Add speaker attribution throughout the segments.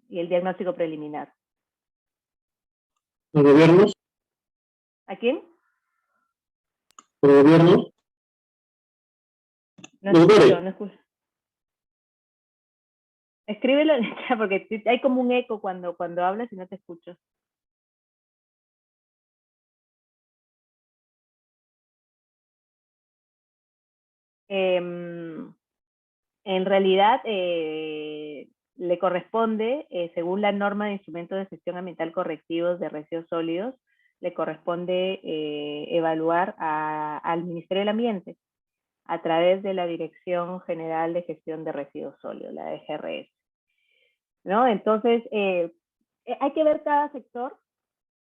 Speaker 1: y el diagnóstico preliminar.
Speaker 2: ¿Los gobiernos?
Speaker 1: ¿A quién?
Speaker 2: ¿Los gobiernos?
Speaker 1: No escucho, no escucho. Escríbelo en el chat porque hay como un eco cuando hablas y no te escucho. En realidad, le corresponde, según la norma de instrumentos de gestión ambiental correctivos de residuos sólidos, le corresponde evaluar al Ministerio del Ambiente a través de la Dirección General de Gestión de Residuos Sólidos, la DGRS. ¿No? Entonces, hay que ver cada sector.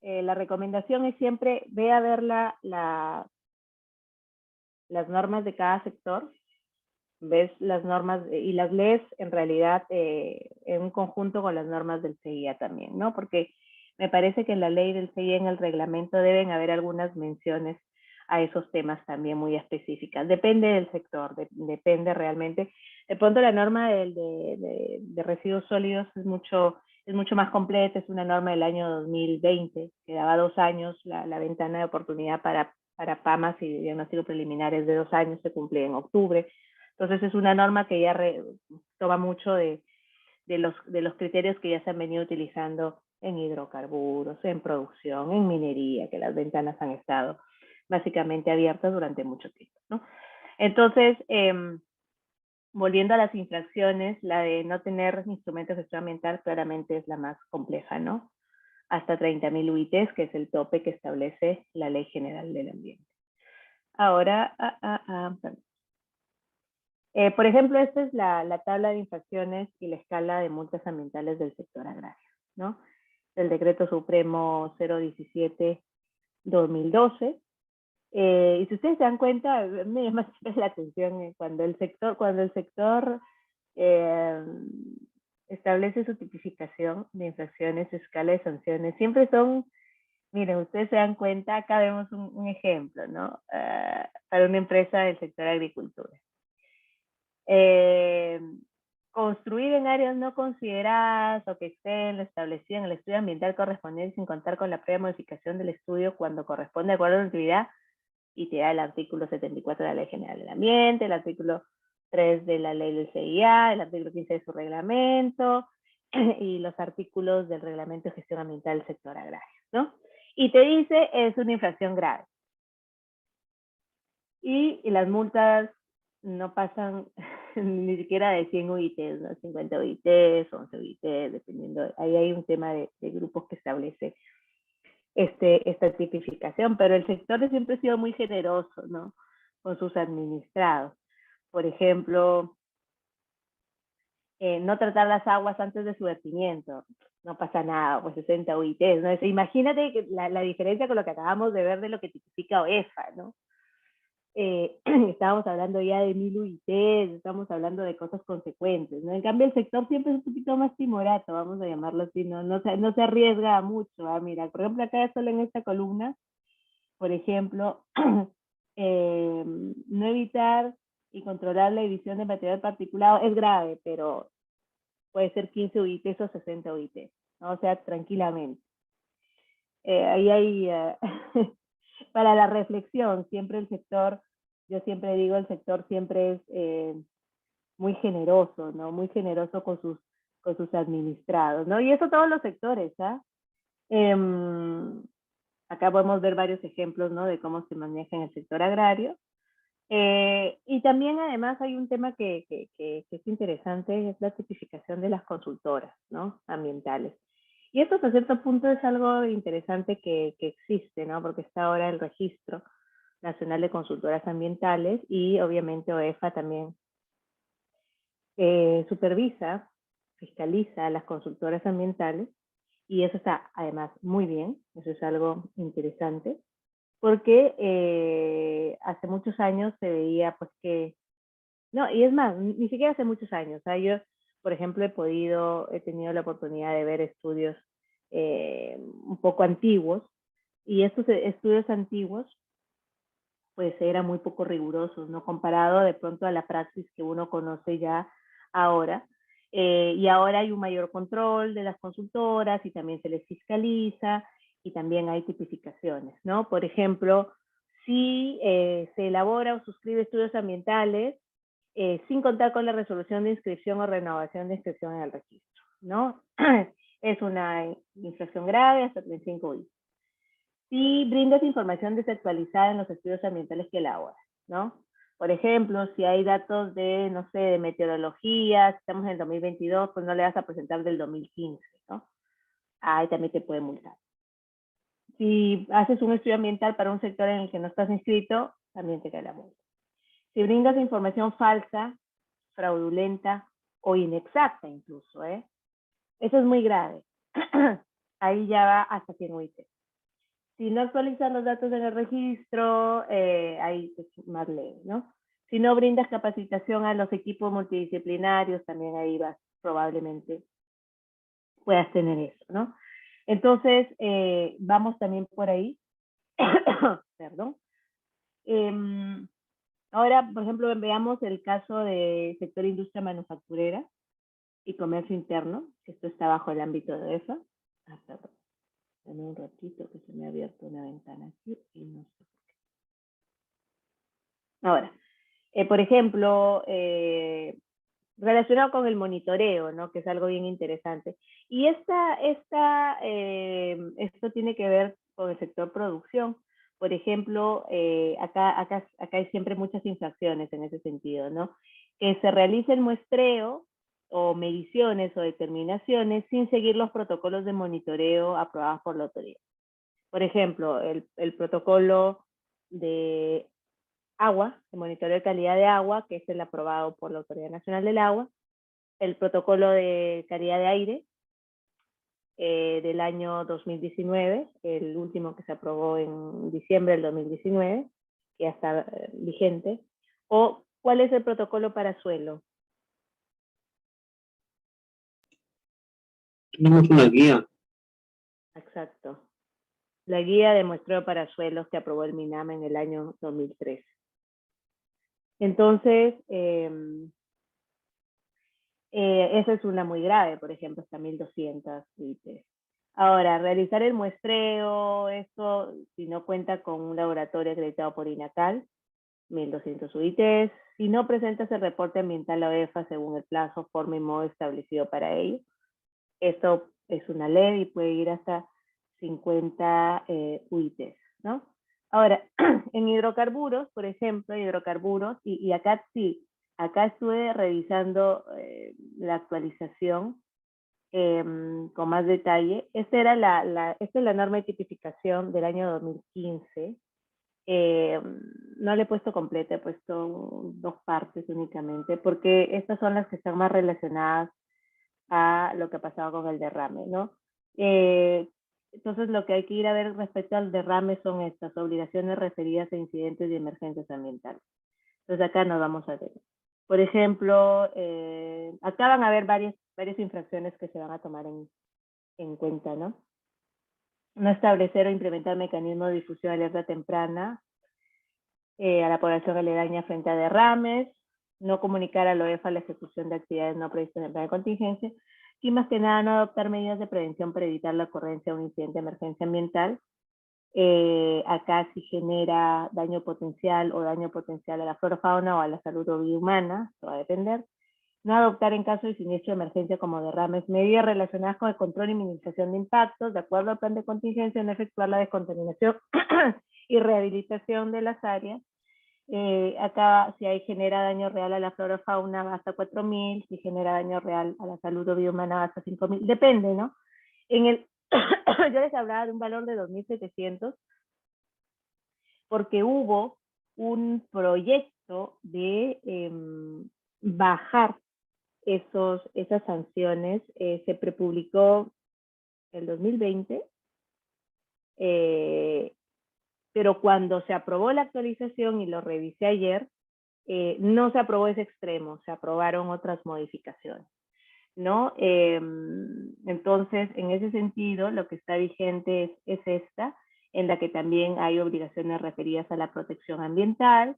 Speaker 1: La recomendación es siempre ve a ver las normas de cada sector, ves las normas y las lees en realidad en un conjunto con las normas del CIA también, ¿no? Porque me parece que en la ley del CIA, en el reglamento, deben haber algunas menciones a esos temas también muy específicas. Depende del sector, depende realmente. De pronto la norma de residuos sólidos es mucho más completa, es una norma del año 2020, que daba 2 años, la ventana de oportunidad para PAMAS y diagnóstico preliminar es de 2 años, se cumple en octubre. Entonces es una norma que ya toma mucho de los criterios que ya se han venido utilizando en hidrocarburos, en producción, en minería, que las ventanas han estado básicamente abiertas durante mucho tiempo, ¿no? Entonces, volviendo a las infracciones, la de no tener instrumentos de gestión ambiental claramente es la más compleja, ¿no? Hasta 30.000 UITs, que es el tope que establece la Ley General del Ambiente. Ahora, por ejemplo, esta es la tabla de infracciones y la escala de multas ambientales del sector agrario, ¿no? El Decreto Supremo 017-2012. Y si ustedes se dan cuenta, me llama la atención cuando el sector establece su tipificación de infracciones, escala de sanciones, siempre son, miren, ustedes se dan cuenta, acá vemos un ejemplo, ¿no? Para una empresa del sector agricultura. Construir en áreas no consideradas o que estén establecidas en el estudio ambiental correspondiente sin contar con la previa modificación del estudio cuando corresponde de acuerdo a la actividad, y te da el artículo 74 de la Ley General del Ambiente, el artículo 3 de la Ley del CIA, el artículo 15 de su reglamento y los artículos del Reglamento de Gestión Ambiental del Sector Agrario, ¿no? Y te dice, es una infracción grave. Y las multas no pasan ni siquiera de 100 UITs, ¿no? 50 UITs, 11 UITs, dependiendo. Ahí hay un tema de grupos que establece esta tipificación, pero el sector siempre ha sido muy generoso, ¿no? Con sus administrados. Por ejemplo, no tratar las aguas antes de su vertimiento, no pasa nada, pues 60 UITs, ¿no? Imagínate que la diferencia con lo que acabamos de ver de lo que tipifica OEFA, ¿no? Estábamos hablando ya de 1000 UITs, estamos hablando de cosas consecuentes, ¿no? En cambio el sector siempre es un poquito más timorato, vamos a llamarlo así, no se arriesga mucho. Mira, por ejemplo, acá solo en esta columna, por ejemplo, no evitar y controlar la emisión de material particulado es grave, pero puede ser 15 UITs o 60 UITs, ¿no? O sea, tranquilamente. Ahí hay... para la reflexión, siempre el sector, yo siempre digo, el sector siempre es muy generoso, ¿no? Muy generoso con sus administrados, ¿no? Y eso todos los sectores, ¿ah? Acá podemos ver varios ejemplos, ¿no? De cómo se maneja en el sector agrario. Y también además hay un tema que es interesante, es la tipificación de las consultoras, ¿no? Ambientales. Y esto hasta cierto punto es algo interesante que existe, ¿no? Porque está ahora el Registro Nacional de Consultoras Ambientales y obviamente OEFA también supervisa, fiscaliza a las consultoras ambientales y eso está además muy bien, eso es algo interesante, porque hace muchos años se veía pues que, no, y es más, ni siquiera hace muchos años, ¿sabes? Yo, por ejemplo, he tenido la oportunidad de ver estudios un poco antiguos, y estos estudios antiguos pues eran muy poco rigurosos, ¿no? Comparado de pronto a la praxis que uno conoce ya ahora. Y ahora hay un mayor control de las consultoras y también se les fiscaliza y también hay tipificaciones, ¿no? Por ejemplo, si se elabora o suscribe estudios ambientales sin contar con la resolución de inscripción o renovación de inscripción en el registro, ¿no? Es una infracción grave hasta 35 UI. Si brindas información desactualizada en los estudios ambientales que elaboras, ¿no? Por ejemplo, si hay datos de, no sé, de meteorología, si estamos en el 2022, pues no le vas a presentar del 2015, ¿no? Ahí también te puede multar. Si haces un estudio ambiental para un sector en el que no estás inscrito, también te cae la multa. Si brindas información falsa, fraudulenta o inexacta incluso, eso es muy grave. Ahí ya va hasta 100 UIT. Si no actualizas los datos en el registro, ahí es más leve, ¿no? Si no brindas capacitación a los equipos multidisciplinarios, también ahí vas, probablemente puedas tener eso, ¿no? Entonces, vamos también por ahí. Perdón. Ahora, por ejemplo, veamos el caso del sector industria manufacturera y comercio interno, que esto está bajo el ámbito de EFA. Perdón. Dame un ratito que se me ha abierto una ventana aquí y no sé. Ahora, por ejemplo, relacionado con el monitoreo, ¿no? Que es algo bien interesante. Y esto tiene que ver con el sector producción. Por ejemplo, acá hay siempre muchas infracciones en ese sentido, ¿no? Que se realice el muestreo o mediciones o determinaciones sin seguir los protocolos de monitoreo aprobados por la autoridad. Por ejemplo, el protocolo de agua, el monitoreo de calidad de agua, que es el aprobado por la Autoridad Nacional del Agua, el protocolo de calidad de aire del año 2019, el último que se aprobó en diciembre del 2019, que ya está vigente, o cuál es el protocolo para suelo.
Speaker 2: Tenemos una guía.
Speaker 1: Exacto. La guía de muestreo para suelos que aprobó el MINAMA en el año 2013. Entonces, esa es una muy grave, por ejemplo, hasta 1200 UIT. Ahora, realizar el muestreo, esto si no cuenta con un laboratorio acreditado por INACAL, 1200 UIT. Si no presentas el reporte ambiental a OEFA según el plazo, forma y modo establecido para ello, esto es una ley y puede ir hasta 50 UIT, ¿no? Ahora, en hidrocarburos, por ejemplo, y acá sí, acá estuve revisando la actualización con más detalle. Esta es la norma de tipificación del año 2015. No le he puesto completa, he puesto 2 partes únicamente, porque estas son las que están más relacionadas a lo que ha pasado con el derrame, ¿no? Entonces, lo que hay que ir a ver respecto al derrame son estas obligaciones referidas a incidentes y emergencias ambientales. Entonces, acá nos vamos a ver. Por ejemplo, acá van a haber varias infracciones que se van a tomar en cuenta, ¿no? No establecer o implementar mecanismos de difusión de alerta temprana a la población aledaña frente a derrames, no comunicar a la OEFA la ejecución de actividades no previstas en el plan de contingencia, y más que nada no adoptar medidas de prevención para evitar la ocurrencia de un incidente de emergencia ambiental. Acá si genera daño potencial o daño potencial a la flora, fauna o a la salud o vida humana, eso va a depender. No adoptar en caso de siniestro de emergencia como derrames medidas relacionadas con el control y minimización de impactos, de acuerdo al plan de contingencia, no efectuar la descontaminación y rehabilitación de las áreas. Acá si hay genera daño real a la flora o fauna va hasta 4.000, si genera daño real a la salud o vida humana va hasta 5.000, depende, ¿no? Yo les hablaba de un valor de 2.700 porque hubo un proyecto de bajar esas sanciones, se prepublicó el 2020, pero cuando se aprobó la actualización y lo revisé ayer, no se aprobó ese extremo, se aprobaron otras modificaciones, ¿no? Entonces, en ese sentido, lo que está vigente es esta, en la que también hay obligaciones referidas a la protección ambiental,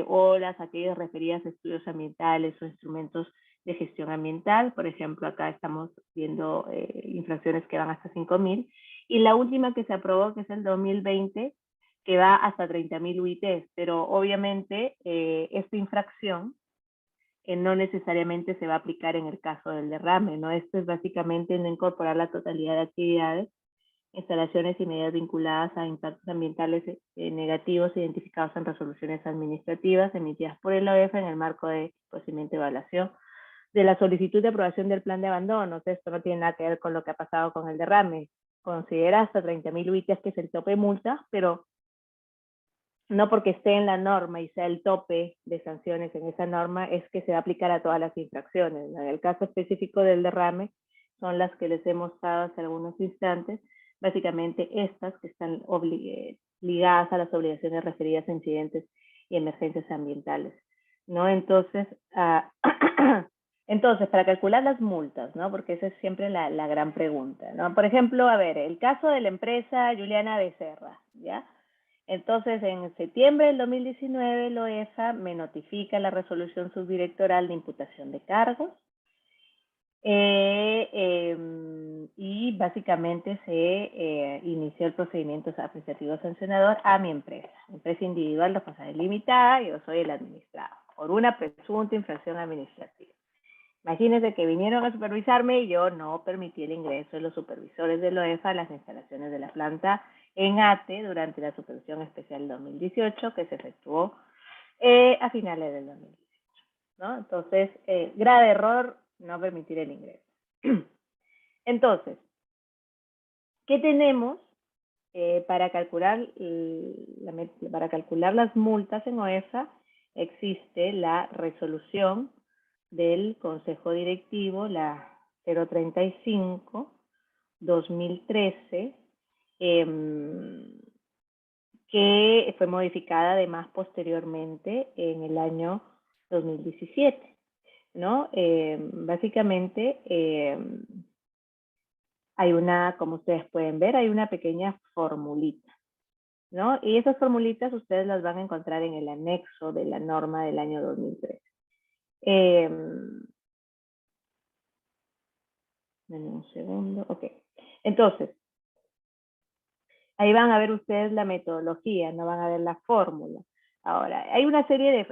Speaker 1: o aquellas referidas a estudios ambientales o instrumentos de gestión ambiental. Por ejemplo, acá estamos viendo infracciones que van hasta 5.000. Y la última que se aprobó, que es el 2020, que va hasta 30.000 UITs. Pero obviamente esta infracción no necesariamente se va a aplicar en el caso del derrame, ¿no? Esto es básicamente no incorporar la totalidad de actividades, instalaciones y medidas vinculadas a impactos ambientales negativos identificados en resoluciones administrativas emitidas por el OEF en el marco de procedimiento de evaluación de la solicitud de aprobación del plan de abandono. Esto no tiene nada que ver con lo que ha pasado con el derrame. Considera hasta 30.000 UITs, que es el tope de multa, pero no porque esté en la norma y sea el tope de sanciones en esa norma, es que se va a aplicar a todas las infracciones. En el caso específico del derrame, son las que les he mostrado hace algunos instantes, básicamente estas que están ligadas a las obligaciones referidas a incidentes y emergencias ambientales, ¿no? Entonces, entonces, para calcular las multas, ¿no? Porque esa es siempre la gran pregunta, ¿no? Por ejemplo, a ver, el caso de la empresa Juliana Becerra, ¿ya? Entonces, en septiembre del 2019, el OEFA me notifica la resolución subdirectoral de imputación de cargos y básicamente se inició el procedimiento apreciativo sancionador a mi empresa individual, responsable limitada. Yo soy el administrado por una presunta infracción administrativa. Imagínense que vinieron a supervisarme y yo no permití el ingreso de los supervisores del OEFA a las instalaciones de la planta en ATE durante la supervisión especial 2018 que se efectuó a finales del 2018, ¿no? Entonces, grave error, no permitir el ingreso. Entonces, ¿qué tenemos para calcular las multas en OEFA? Existe la resolución del Consejo Directivo, la 035-2013, que fue modificada además posteriormente en el año 2017, ¿no? Básicamente hay una, como ustedes pueden ver, hay una pequeña formulita, ¿no? Y esas formulitas ustedes las van a encontrar en el anexo de la norma del año 2013. Denme un segundo, ok. Entonces, ahí van a ver ustedes la metodología, no van a ver la fórmula. Ahora, hay una serie de,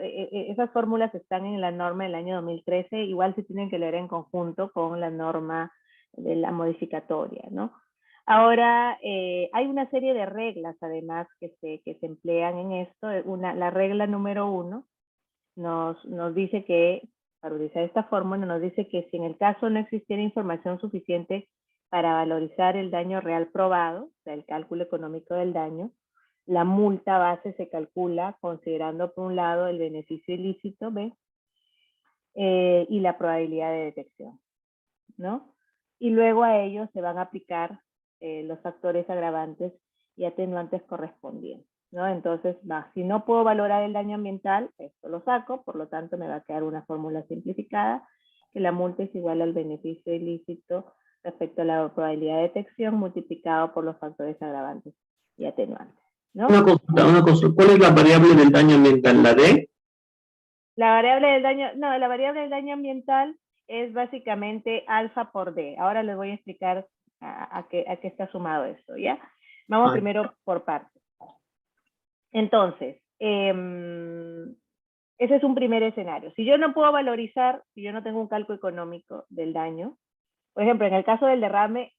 Speaker 1: esas fórmulas están en la norma del año 2013, igual se tienen que leer en conjunto con la norma de la modificatoria, ¿no? Ahora, hay una serie de reglas, además, que se emplean en esto. La regla número 1 nos dice que, para utilizar esta fórmula, nos dice que si en el caso no existiera información suficiente para valorizar el daño real probado, o sea, el cálculo económico del daño, la multa base se calcula considerando por un lado el beneficio ilícito, ¿ve? Y la probabilidad de detección, ¿no? Y luego a ellos se van a aplicar los factores agravantes y atenuantes correspondientes, ¿no? Entonces, si no puedo valorar el daño ambiental, esto lo saco, por lo tanto me va a quedar una fórmula simplificada, que la multa es igual al beneficio ilícito respecto a la probabilidad de detección multiplicado por los factores agravantes y atenuantes, ¿no?
Speaker 2: Una consulta. ¿Cuál es la variable del daño ambiental? ¿La D?
Speaker 1: La variable del daño, no, la variable del daño ambiental es básicamente alfa por D. Ahora les voy a explicar a qué está sumado esto, ¿ya? Vamos primero por partes. Entonces, ese es un primer escenario. Si yo no puedo valorizar, si yo no tengo un cálculo económico del daño, por ejemplo, en el caso del derrame,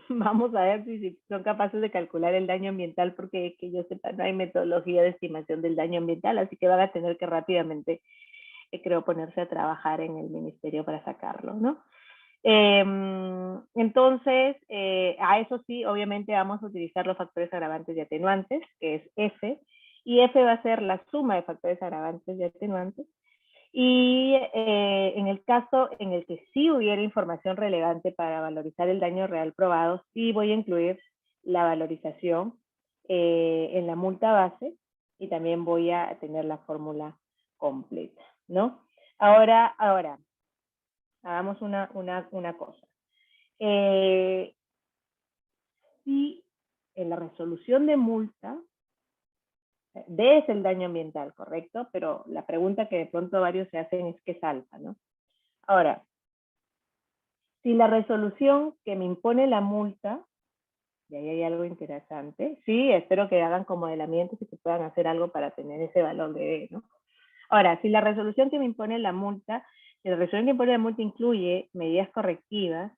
Speaker 1: vamos a ver si son capaces de calcular el daño ambiental, porque que yo sepa, no hay metodología de estimación del daño ambiental, así que van a tener que rápidamente, creo, ponerse a trabajar en el ministerio para sacarlo, ¿no? Entonces, a eso sí, obviamente vamos a utilizar los factores agravantes y atenuantes, que es F, y F va a ser la suma de factores agravantes y atenuantes. Y en el caso en el que sí hubiera información relevante para valorizar el daño real probado, sí voy a incluir la valorización en la multa base y también voy a tener la fórmula completa, ¿no? Ahora, hagamos una cosa. Si en la resolución de multa, D es el daño ambiental, ¿correcto? Pero la pregunta que de pronto varios se hacen es ¿qué es alfa, no? Ahora, si la resolución que me impone la multa, y ahí hay algo interesante, sí, espero que hagan como modelamientos y que puedan hacer algo para tener ese valor de D, ¿no? Ahora, si la resolución que me impone la multa, si la resolución que impone la multa incluye medidas correctivas,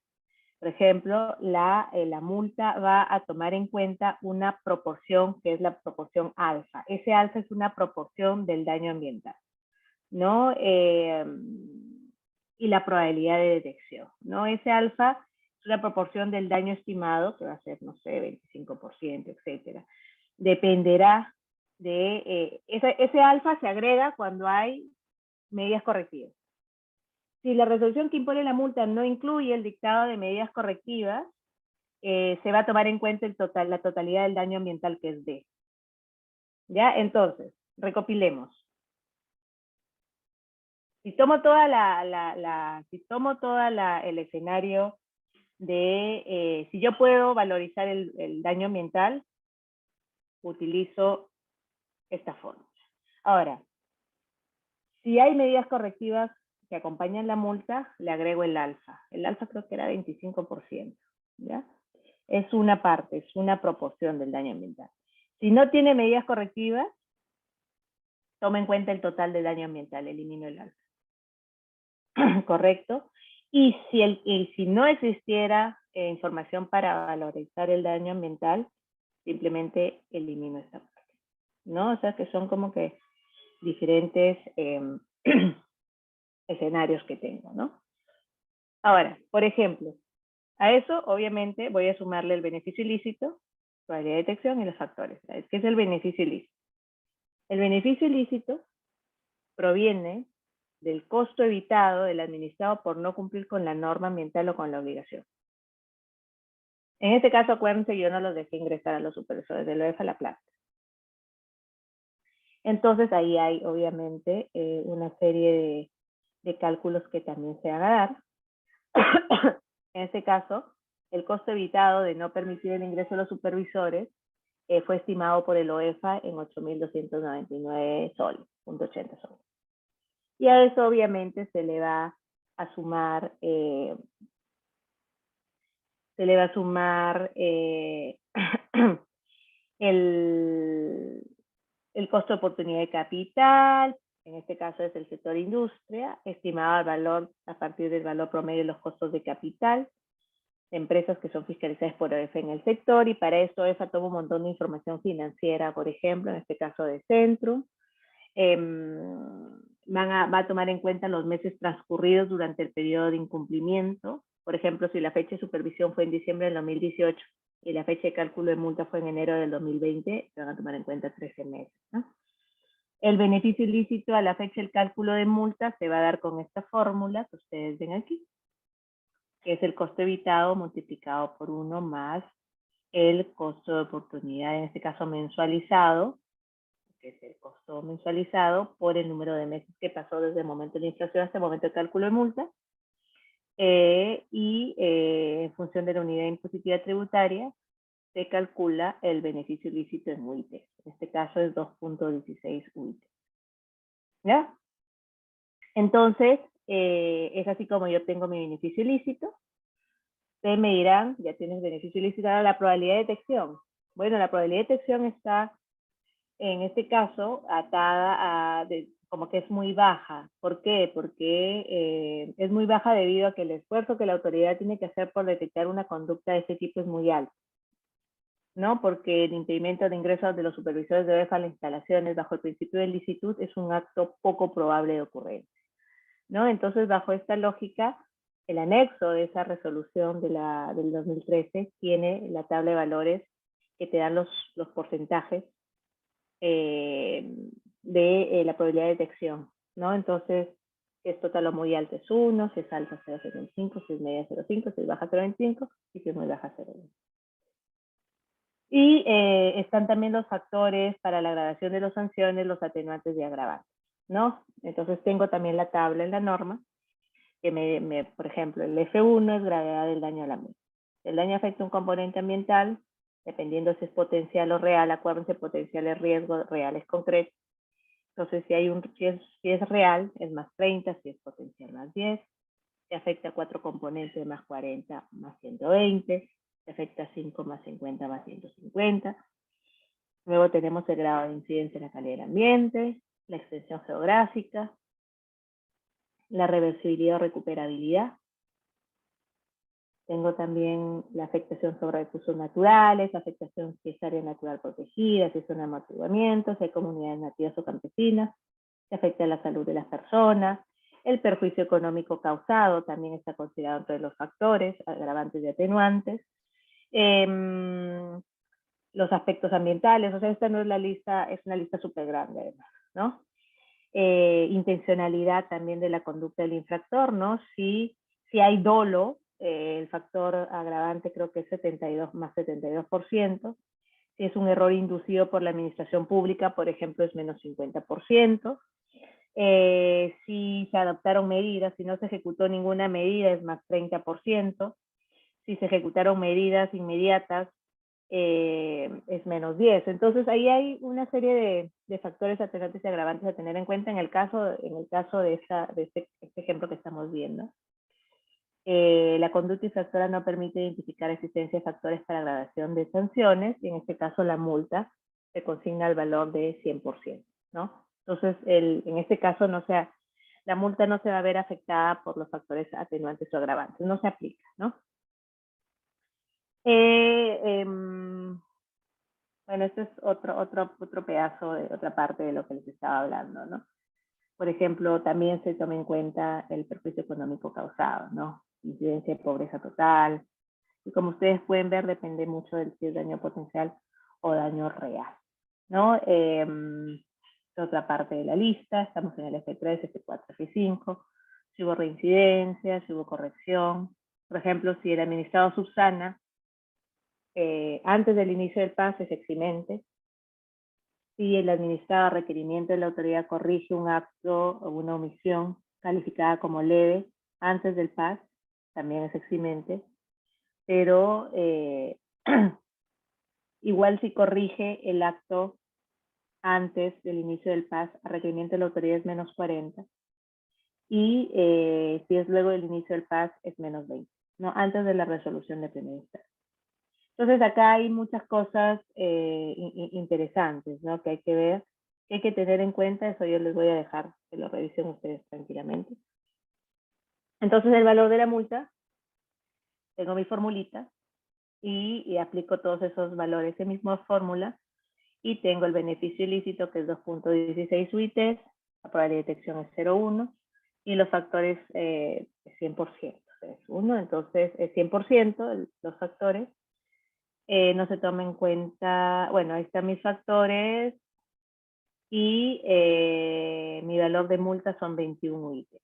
Speaker 1: por ejemplo, la multa va a tomar en cuenta una proporción que es la proporción alfa. Ese alfa es una proporción del daño ambiental, ¿no? Y la probabilidad de detección, ¿no? Ese alfa es una proporción del daño estimado, que va a ser, no sé, 25%, etcétera. Dependerá de... ese alfa se agrega cuando hay medidas correctivas. Si la resolución que impone la multa no incluye el dictado de medidas correctivas, se va a tomar en cuenta la totalidad del daño ambiental, que es D. ¿Ya? Entonces, recopilemos. Si tomo toda el escenario de si yo puedo valorizar el daño ambiental, utilizo esta fórmula. Ahora, si hay medidas correctivas que acompañan la multa, le agrego el alfa. El alfa creo que era 25%, ¿ya? Es una parte, es una proporción del daño ambiental. Si no tiene medidas correctivas, toma en cuenta el total de daño ambiental, elimino el alfa. ¿Correcto? Y si no existiera información para valorizar el daño ambiental, simplemente elimino esta parte, ¿no? O sea que son como que diferentes escenarios que tengo, ¿no? Ahora, por ejemplo, a eso obviamente voy a sumarle el beneficio ilícito, probabilidad de detección y los factores. ¿Qué es el beneficio ilícito? El beneficio ilícito proviene del costo evitado del administrado por no cumplir con la norma ambiental o con la obligación. En este caso, acuérdense, yo no los dejé ingresar a los supervisores de la OEF a la planta. Entonces, ahí hay, obviamente, una serie de cálculos que también se van a dar. En este caso, el costo evitado de no permitir el ingreso de los supervisores fue estimado por el OEFA en 8.299 soles, .80 soles. Y a eso obviamente se le va a sumar, el costo de oportunidad de capital, en este caso es el sector industria, estimado al valor a partir del valor promedio de los costos de capital, de empresas que son fiscalizadas por OEFA en el sector, y para esto OEFA toma un montón de información financiera, por ejemplo, en este caso de Centro. Va a tomar en cuenta los meses transcurridos durante el periodo de incumplimiento. Por ejemplo, si la fecha de supervisión fue en diciembre del 2018 y la fecha de cálculo de multa fue en enero del 2020, se van a tomar en cuenta 13 meses, ¿no? El beneficio ilícito a la fecha del cálculo de multa se va a dar con esta fórmula que ustedes ven aquí, que es el costo evitado multiplicado por 1 más el costo de oportunidad, en este caso mensualizado, que es el costo mensualizado por el número de meses que pasó desde el momento de la inflación hasta el momento de cálculo de multa, en función de la unidad impositiva tributaria, se calcula el beneficio ilícito en UIT. En este caso es 2.16 UIT. ¿Ya? Entonces, es así como yo tengo mi beneficio ilícito. Ustedes me dirán, ya tienes beneficio ilícito, ahora la probabilidad de detección. Bueno, la probabilidad de detección está, en este caso, atada a, como que es muy baja. ¿Por qué? Porque es muy baja debido a que el esfuerzo que la autoridad tiene que hacer por detectar una conducta de este tipo es muy alto, ¿no? Porque el impedimento de ingresos de los supervisores de OEFA a las instalaciones bajo el principio de licitud es un acto poco probable de ocurrencia, ¿no? Entonces, bajo esta lógica, el anexo de esa resolución del 2013 tiene la tabla de valores que te dan los porcentajes de la probabilidad de detección, ¿no? Entonces, si es total o muy alto es 1, si es alto 0,75, si es media 0,5, si es baja 0,25 y si es muy baja 0,1. Y están también los factores para la gradación de las sanciones, los atenuantes y agravantes, ¿no? Entonces tengo también la tabla en la norma, que por ejemplo, el F1 es gravedad del daño al ambiente. El daño afecta un componente ambiental, dependiendo si es potencial o real, acuérdense, potencial es riesgo, real es concreto. Entonces, si es real, es más 30, si es potencial más 10. se afecta 4 componentes más 40 más 120, se afecta 5 más 50 más 150. Luego tenemos el grado de incidencia en la calidad del ambiente, la extensión geográfica, la reversibilidad o recuperabilidad. Tengo también la afectación sobre recursos naturales, la afectación si es área natural protegida, si es un amortiguamiento, si hay comunidades nativas o campesinas, se afecta la salud de las personas, el perjuicio económico causado también está considerado entre los factores, agravantes y atenuantes, los aspectos ambientales, o sea, esta no es la lista, es una lista súper grande además, ¿no? Intencionalidad también de la conducta del infractor, ¿no? Si hay dolo, el factor agravante creo que es 72 más 72%. Si es un error inducido por la administración pública, por ejemplo, es menos 50%. Si se adoptaron medidas, si no se ejecutó ninguna medida, es más 30%. Si se ejecutaron medidas inmediatas, es menos 10. Entonces ahí hay una serie de factores atenuantes y agravantes a tener en cuenta en el caso de este ejemplo que estamos viendo. La conducta infractora no permite identificar existencia de factores para gradación de sanciones, y en este caso la multa se consigna al valor de 100%, ¿no? Entonces, en este caso la multa no se va a ver afectada por los factores atenuantes o agravantes, no se aplica, ¿no? Bueno, este es otro pedazo de otra parte de lo que les estaba hablando, ¿no? Por ejemplo, también se toma en cuenta el perjuicio económico causado, ¿no? Incidencia de pobreza total. Y como ustedes pueden ver, depende mucho del si es daño potencial o daño real, ¿no? Otra parte de la lista, estamos en el F3, F4, F5. Si hubo reincidencia, si hubo corrección. Por ejemplo, si el administrado subsana, antes del inicio del PAS es eximente. Si el administrado a requerimiento de la autoridad corrige un acto o una omisión calificada como leve antes del PAS, también es eximente. Pero igual si corrige el acto antes del inicio del PAS, a requerimiento de la autoridad es menos 40. Y si es luego del inicio del PAS es menos 20, ¿no? Antes de la resolución de primera instancia. Entonces acá hay muchas cosas interesantes, ¿no? Que hay que ver, que hay que tener en cuenta. Eso yo les voy a dejar que lo revisen ustedes tranquilamente. Entonces el valor de la multa, tengo mi formulita y aplico todos esos valores en misma fórmula, y tengo el beneficio ilícito, que es 2.16 UITs, la probabilidad de detección es 0,1, y los factores 100%, es 1, entonces es 100% los factores. No se toma en cuenta, bueno, ahí están mis factores, y mi valor de multa son 21 UITs.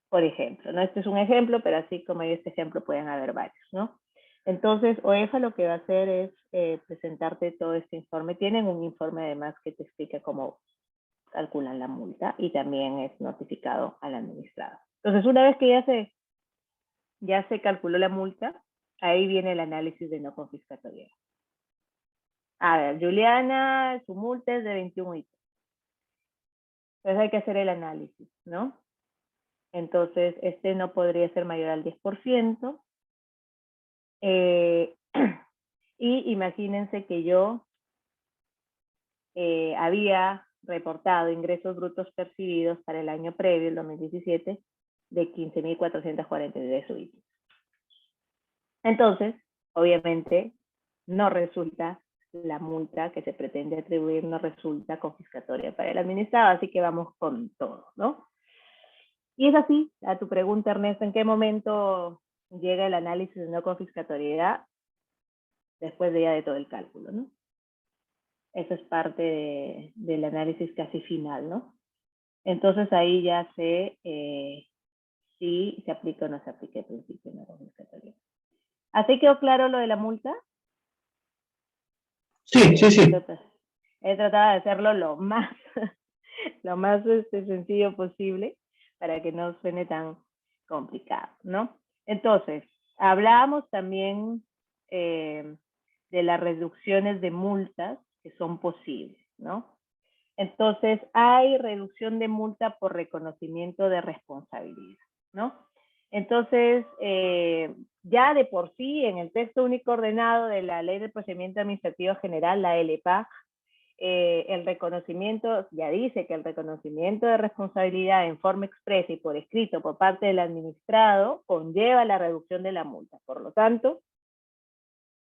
Speaker 1: Por ejemplo, ¿no? Este es un ejemplo, pero así como hay este ejemplo pueden haber varios, ¿no? Entonces, OEFA lo que va a hacer es presentarte todo este informe. Tienen un informe además que te explica cómo calculan la multa, y también es notificado al administrado. Entonces, una vez que ya se calculó la multa, ahí viene el análisis de no confiscatoria. A ver, Juliana, su multa es de 21 UIT. Entonces hay que hacer el análisis, ¿no? Entonces, este no podría ser mayor al 10%. Y imagínense que yo había reportado ingresos brutos percibidos para el año previo, el 2017, de 15.443 UIT. Entonces, obviamente, no resulta la multa que se pretende atribuir, no resulta confiscatoria para el administrado, así que vamos con todo, ¿no? Y es así, a tu pregunta, Ernesto, ¿en qué momento llega el análisis de no confiscatoriedad? Después de todo el cálculo, ¿no? Eso es parte del análisis casi final, ¿no? Entonces ahí ya sé si se aplica o no se aplica el principio de no confiscatoria. ¿Así quedó claro lo de la multa?
Speaker 2: Sí, sí, sí.
Speaker 1: He tratado de hacerlo lo más sencillo posible para que no suene tan complicado, ¿no? Entonces, hablábamos también de las reducciones de multas que son posibles, ¿no? Entonces, hay reducción de multa por reconocimiento de responsabilidad, ¿no? Entonces, ya de por sí, en el texto único ordenado de la Ley del Procedimiento Administrativo General, la LPAG, el reconocimiento, ya dice que el reconocimiento de responsabilidad en forma expresa y por escrito por parte del administrado conlleva la reducción de la multa. Por lo tanto,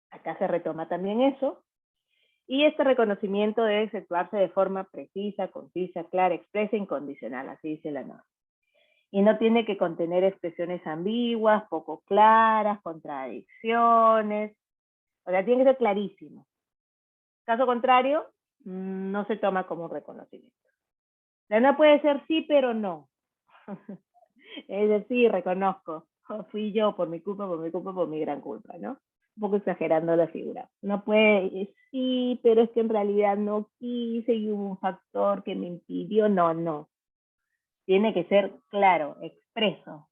Speaker 1: acá se retoma también eso. Y este reconocimiento debe efectuarse de forma precisa, concisa, clara, expresa e incondicional, así dice la norma. Y no tiene que contener expresiones ambiguas, poco claras, contradicciones. O sea, tiene que ser clarísimo. Caso contrario, no se toma como un reconocimiento. La no puede ser sí, pero no. Es decir, reconozco, fui yo por mi culpa, por mi gran culpa, ¿no? Un poco exagerando la figura. No puede, sí, pero es que en realidad no quise y hubo un factor que me impidió. No, no. Tiene que ser claro, expreso,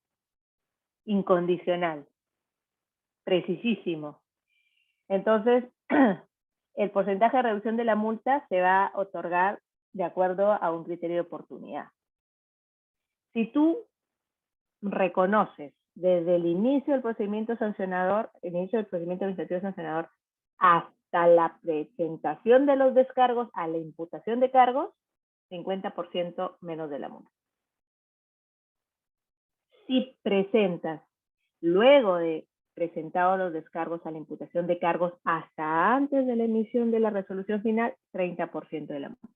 Speaker 1: incondicional, precisísimo. Entonces, el porcentaje de reducción de la multa se va a otorgar de acuerdo a un criterio de oportunidad. Si tú reconoces desde el inicio del procedimiento sancionador, el inicio del procedimiento administrativo sancionador, hasta la presentación de los descargos a la imputación de cargos, 50% menos de la multa. Si presentas luego de presentados los descargos a la imputación de cargos hasta antes de la emisión de la resolución final, 30% de la multa.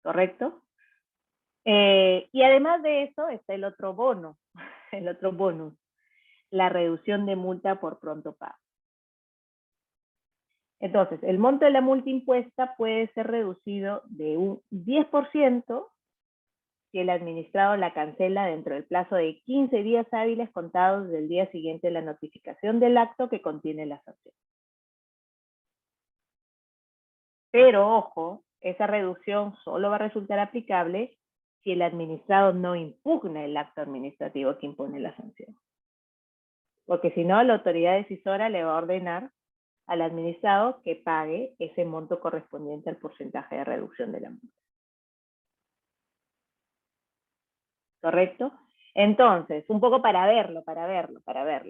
Speaker 1: ¿Correcto? Y además de eso está el otro bono, el otro bonus, la reducción de multa por pronto pago. Entonces, el monto de la multa impuesta puede ser reducido de un 10% si el administrado la cancela dentro del plazo de 15 días hábiles contados del día siguiente de la notificación del acto que contiene la sanción. Pero, ojo, esa reducción solo va a resultar aplicable si el administrado no impugna el acto administrativo que impone la sanción. Porque si no, la autoridad decisora le va a ordenar al administrado que pague ese monto correspondiente al porcentaje de reducción de la multa. ¿Correcto? Entonces, un poco para verlo.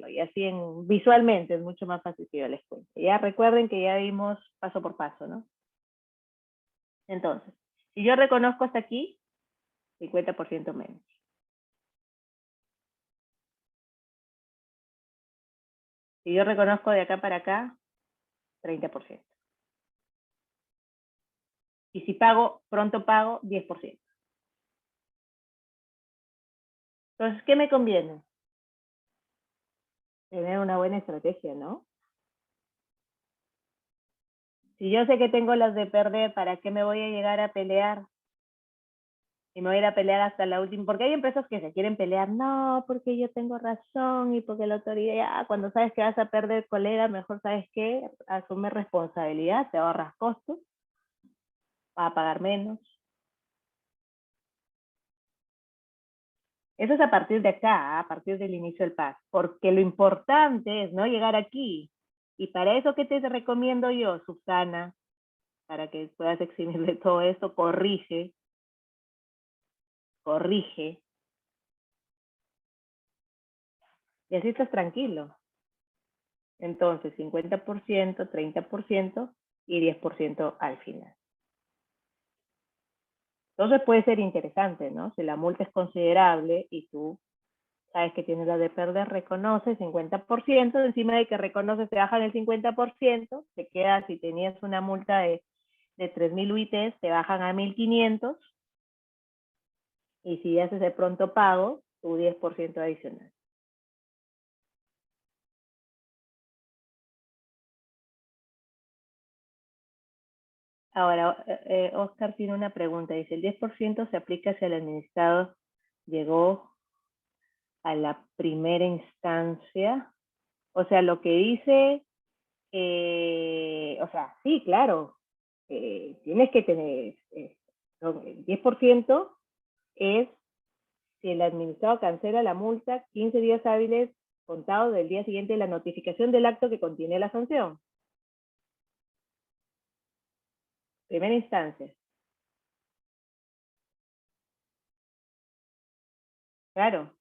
Speaker 1: Y así visualmente es mucho más fácil que yo les cuente. Ya recuerden que ya vimos paso por paso, ¿no? Entonces, si yo reconozco hasta aquí, 50% menos. Si yo reconozco de acá para acá, 30%. Y si pago, pronto pago, 10%. Entonces, ¿qué me conviene? Tener una buena estrategia, ¿no? Si yo sé que tengo las de perder, ¿para qué me voy a llegar a pelear? Y me voy a ir a pelear hasta la última, porque hay empresas que se quieren pelear, no, porque yo tengo razón y porque la autoridad, ya, cuando sabes que vas a perder, colega, mejor sabes qué, asume responsabilidad, te ahorras costos, vas a pagar menos. Eso es a partir de acá, a partir del inicio del PAS, porque lo importante es no llegar aquí. Y para eso, ¿qué te recomiendo yo? Subsana, para que puedas eximir de todo esto, corrige. Y así estás tranquilo. Entonces, 50%, 30% y 10% al final. Entonces puede ser interesante, ¿no? Si la multa es considerable y tú sabes que tienes la de perder, reconoces 50%, encima de que reconoces te bajan el 50%, te queda, si tenías una multa de 3.000 UITs, te bajan a 1.500, y si haces el pronto pago, tu 10% adicional. Ahora, Oscar tiene una pregunta, dice, el 10% se aplica si el administrado llegó a la primera instancia. O sea, lo que dice, o sea, sí, claro, tienes que tener, el 10% es si el administrado cancela la multa 15 días hábiles contados del día siguiente de la notificación del acto que contiene la sanción. Primera instancia. Claro.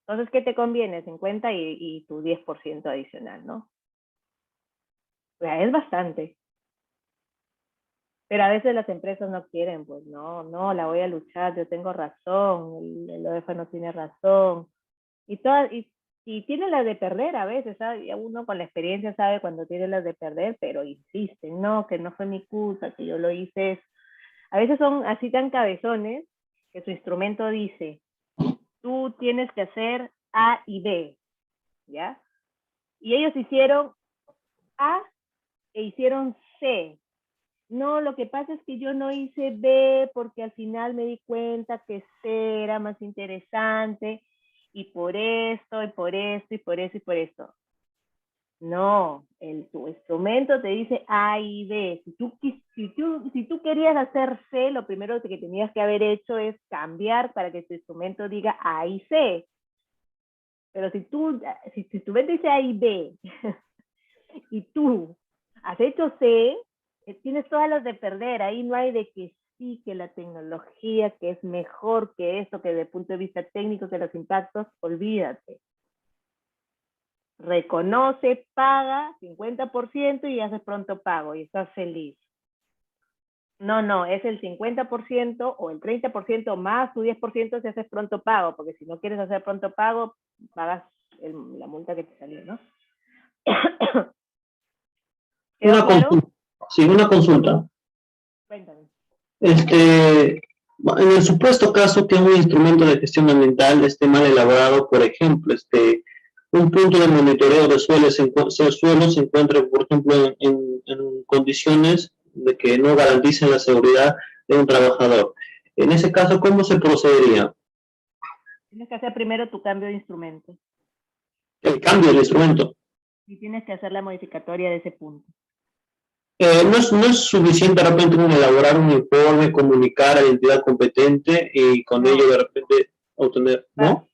Speaker 1: Entonces, ¿qué te conviene? 50 y tu 10% adicional, ¿no? O sea, es bastante. Pero a veces las empresas no quieren, pues no, la voy a luchar, yo tengo razón, el OEFA no tiene razón. Y tiene las de perder a veces, ¿sabes? Y uno con la experiencia sabe cuando tiene las de perder, pero insisten, no, que no fue mi culpa, que yo lo hice. A veces son así tan cabezones que su instrumento dice, tú tienes que hacer A y B, ¿ya? Y ellos hicieron A e hicieron C. No, lo que pasa es que yo no hice B porque al final me di cuenta que C era más interesante y por esto, y por esto, y por eso, y por esto. No, tu instrumento te dice A y B. Si tú querías hacer C, lo primero que tenías que haber hecho es cambiar para que tu instrumento diga A y C. Pero si tu instrumento dice A y B y tú has hecho C, tienes todas las de perder. Ahí no hay de que sí, que la tecnología, que es mejor que esto, que desde el punto de vista técnico, que los impactos, olvídate. Reconoce, paga 50% y haces pronto pago y estás feliz. No, es el 50% o el 30% más tu 10% si haces pronto pago, porque si no quieres hacer pronto pago, pagas la multa que te salió, ¿no? ¿Quedó
Speaker 2: Una
Speaker 1: claro?
Speaker 2: consulta. Sí, una consulta.
Speaker 1: Cuéntame.
Speaker 2: En el supuesto caso que un instrumento de gestión ambiental esté mal elaborado, por ejemplo, un punto de monitoreo de suelo se encuentra, por ejemplo, en condiciones de que no garanticen la seguridad de un trabajador. En ese caso, ¿cómo se procedería?
Speaker 1: Tienes que hacer primero tu cambio de instrumento.
Speaker 2: El cambio del instrumento.
Speaker 1: Y tienes que hacer la modificatoria de ese punto.
Speaker 2: No es suficiente de repente elaborar un informe, comunicar a la entidad competente y con ello de repente obtener, ¿no?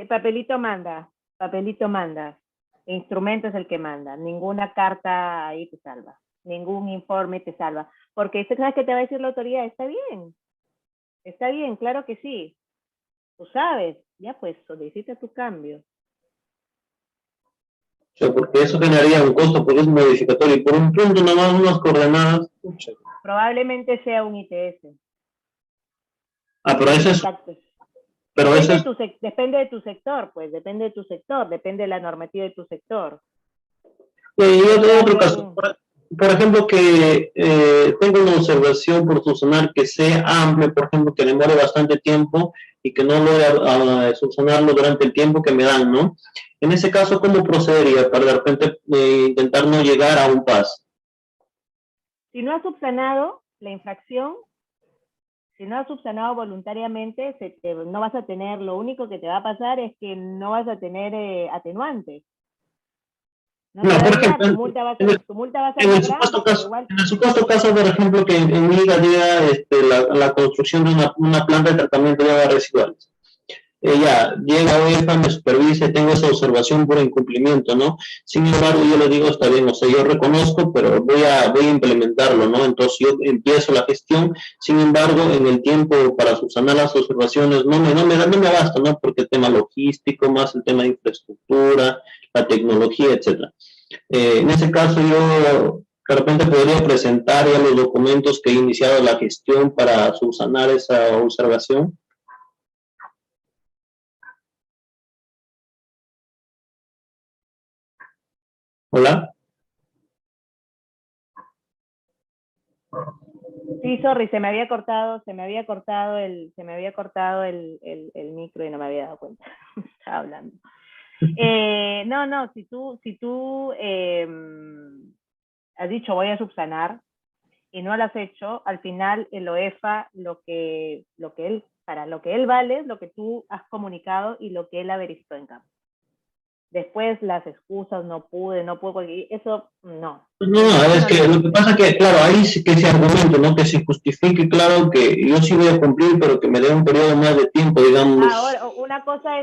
Speaker 1: Papelito manda, el instrumento es el que manda, ninguna carta ahí te salva, ningún informe te salva, porque ¿sabes qué te va a decir la autoridad? Está bien, claro que sí, tú sabes, ya pues solicita tu cambio.
Speaker 2: O sea, porque eso generaría un costo porque es modificatorio y por un punto nomás unas coordenadas.
Speaker 1: Probablemente sea un ITS.
Speaker 2: Ah, pero eso es, pero eso es,
Speaker 1: Depende de tu sector, pues, depende de tu sector, depende de la normativa de tu sector.
Speaker 2: y otro caso, por ejemplo, que tengo una observación por subsanar que sea amplio, por ejemplo, que demore bastante tiempo y que no logre subsanarlo durante el tiempo que me dan, ¿no? En ese caso, ¿cómo procedería para de repente intentar no llegar a un PAS?
Speaker 1: Si no has subsanado la infracción, si no has subsanado voluntariamente, no vas a tener, lo único que te va a pasar es que no vas a tener atenuantes. No te va a ayudar, tu multa va a ser más grande, pero igual.
Speaker 2: En el supuesto caso, por ejemplo, que en mi diga la construcción de una planta de tratamiento de aguas residuales. Ya, llega OEFA, me supervisa, tengo esa observación por incumplimiento, ¿no? Sin embargo, yo le digo, está bien, o sea, yo reconozco, pero voy a implementarlo, ¿no? Entonces yo empiezo la gestión, sin embargo, en el tiempo para subsanar las observaciones no me basta, ¿no? Porque el tema logístico, más el tema de infraestructura, la tecnología, etcétera. En ese caso, yo de repente podría presentar ya los documentos que he iniciado la gestión para subsanar esa observación. Hola.
Speaker 1: Sí, sorry, se me había cortado el micro y no me había dado cuenta. Estaba hablando. No, si tú has dicho voy a subsanar y no lo has hecho, al final el OEFA para lo que él vale es lo que tú has comunicado y lo que él ha verificado en campo. Después las excusas, no pude, eso no.
Speaker 2: No, es que lo que pasa es que, claro, ahí sí que se argumento, ¿no? Que se justifique, claro, que yo sí voy a cumplir, pero que me dé un periodo más de tiempo, digamos.
Speaker 1: Ahora,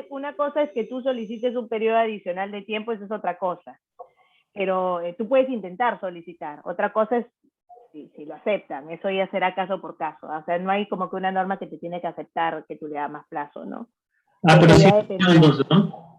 Speaker 1: una cosa es que tú solicites un periodo adicional de tiempo, eso es otra cosa. Pero tú puedes intentar solicitar. Otra cosa es si lo aceptan, eso ya será caso por caso. O sea, no hay como que una norma que te tiene que aceptar que tú le das más plazo, ¿no?
Speaker 2: Pero sí,
Speaker 1: ya
Speaker 2: entonces, ¿no?